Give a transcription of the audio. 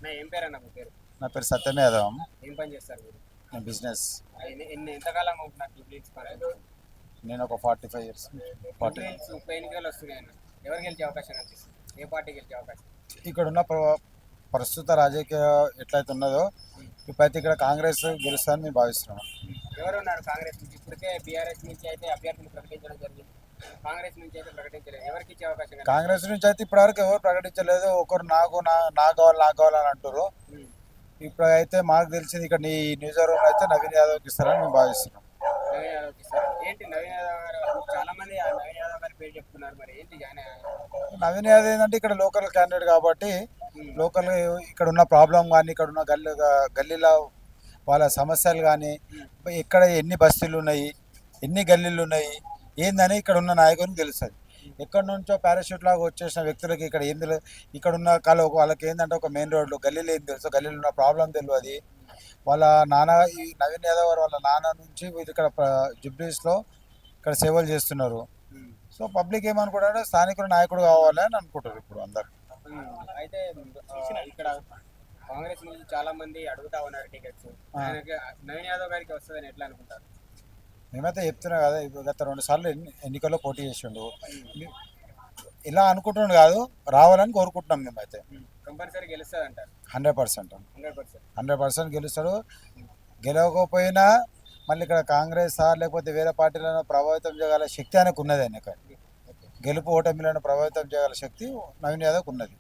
ఏం పేరన్నా మీ పేరు? నా పేరు సత్యం యాదవ్ అమ్మ. ఏం పని చేస్తారు మీరు? నేను బిజినెస్. ఎంతకాలం అవుతున్నారు జూబ్లీహిల్స్ పని? నేను ఒక 45 ఇయర్స్ 40. జూబ్లీహిల్స్ ఉప ఎన్నికలు వస్తున్నాయి అన్న. ఎవరు గెలిచే అవకాశం కనిపిస్తుంది? ఏ పార్టీ గెలిచే అవకాశం? ఇక్కడ ఉన్న ప్రస్తుత రాజకీయ ఎట్లయితే ఉన్నదో ఇప్పుడైతే ఇక్కడ కాంగ్రెస్ గెలుస్తుందని మేము భావిస్తున్నాం. ఎవరు ఉన్నారు కాంగ్రెస్ నుంచి? ఇప్పటికే బీఆర్ఎస్ నుంచి అయితే అభ్యర్థిని ప్రకటించడం జరిగింది. కాంగ్రెస్ నుంచి అయితే ప్రకటించలేదు. ఎవరికి ఇచ్చే అవకాశం కనిపిస్తుంది? కాంగ్రెస్ నుంచి అయితే ఇప్పటివరకు ఎవరు ప్రకటించలేదు. ఒకరు నాకు కావాలని అంటారు. ఉమ్. ఇప్పుడు అయితే మాకు తెలిసింది ఇక్కడ ఈ నియోజకవర్గంలో అయితే నవీన్ యాదవ్కి ఇస్తారని మేము భావిస్తున్నాం. నవీన్ యాదవ్కి ఇస్తారు. ఏంటి నవీన్ యాదవ్ గారు? చాలా మంది ఆ నవీన్ యాదవ్ గారి పేరు చెప్తున్నారు. మరి ఏంటి నవీన్ యాదవ్ ఏంటంటే ఇక్కడ లోకల్ క్యాండిడేట్ కాబట్టి లోకల్ ఇక్కడ ఉన్న ప్రాబ్లం కానీ ఇక్కడ ఉన్న గల్లీలో వాళ్ళ సమస్యలు కానీ ఎక్కడ ఎన్ని బస్తీలు ఉన్నాయి, ఎన్ని గల్లీలు ఉన్నాయి ఏందని ఇక్కడ ఉన్న నాయకునికి తెలుస్తుంది. ఎక్కడి నుంచో పారాషూట్ లాగా వచ్చేసిన వ్యక్తులకి ఇక్కడ ఏం తెలియదు. ఇక్కడ ఉన్న వాళ్ళకి ఏంటంటే ఒక మెయిన్ రోడ్లు గల్లీలు ఏం తెలుసు, గల్లీలో ఉన్న ప్రాబ్లం తెలియదు. వాళ్ళ నాన్న ఈ నవీన్ యాదవ్ గారు వాళ్ళ నాన్న నుంచి వీళ్ళు ఇక్కడ జుబ్లీస్లో ఇక్కడ సేవలు చేస్తున్నారు. సో పబ్లిక్ ఏమనుకుంటారంటే స్థానికుల నాయకుడు కావాలి అని అనుకుంటారు ఇప్పుడు అందరు. అయితే ఇక్కడ కాంగ్రెస్ నుంచి చాలా మంది అడుగుతా ఉన్నారు టికెట్స్. నవీన్ యాదవ్ గారికి వస్తుందని ఎట్లా అనుకుంటారు? మేమైతే చెప్తున్నా కదా, ఇప్పుడు గత 2 సార్లు ఎన్నికల్లో పోటీ చేసిండు. ఇలా అనుకుంటున్నాడు కాదు, రావాలని కోరుకుంటున్నాం మేమైతే. కంపల్సరీ గెలుస్తుంది అంటారు? 100%. 100%. 100% గెలుస్తాడు. గెలవకపోయినా మళ్ళీ ఇక్కడ కాంగ్రెస్ లేకపోతే వేరే పార్టీలను ప్రభావితం చేయగల శక్తి ఆయనకు ఉన్నది. ఆయనకు గెలుపు ఓటమిలను ప్రభావితం చేయగల శక్తి నవీన్ యాదవ్కి ఉన్నది.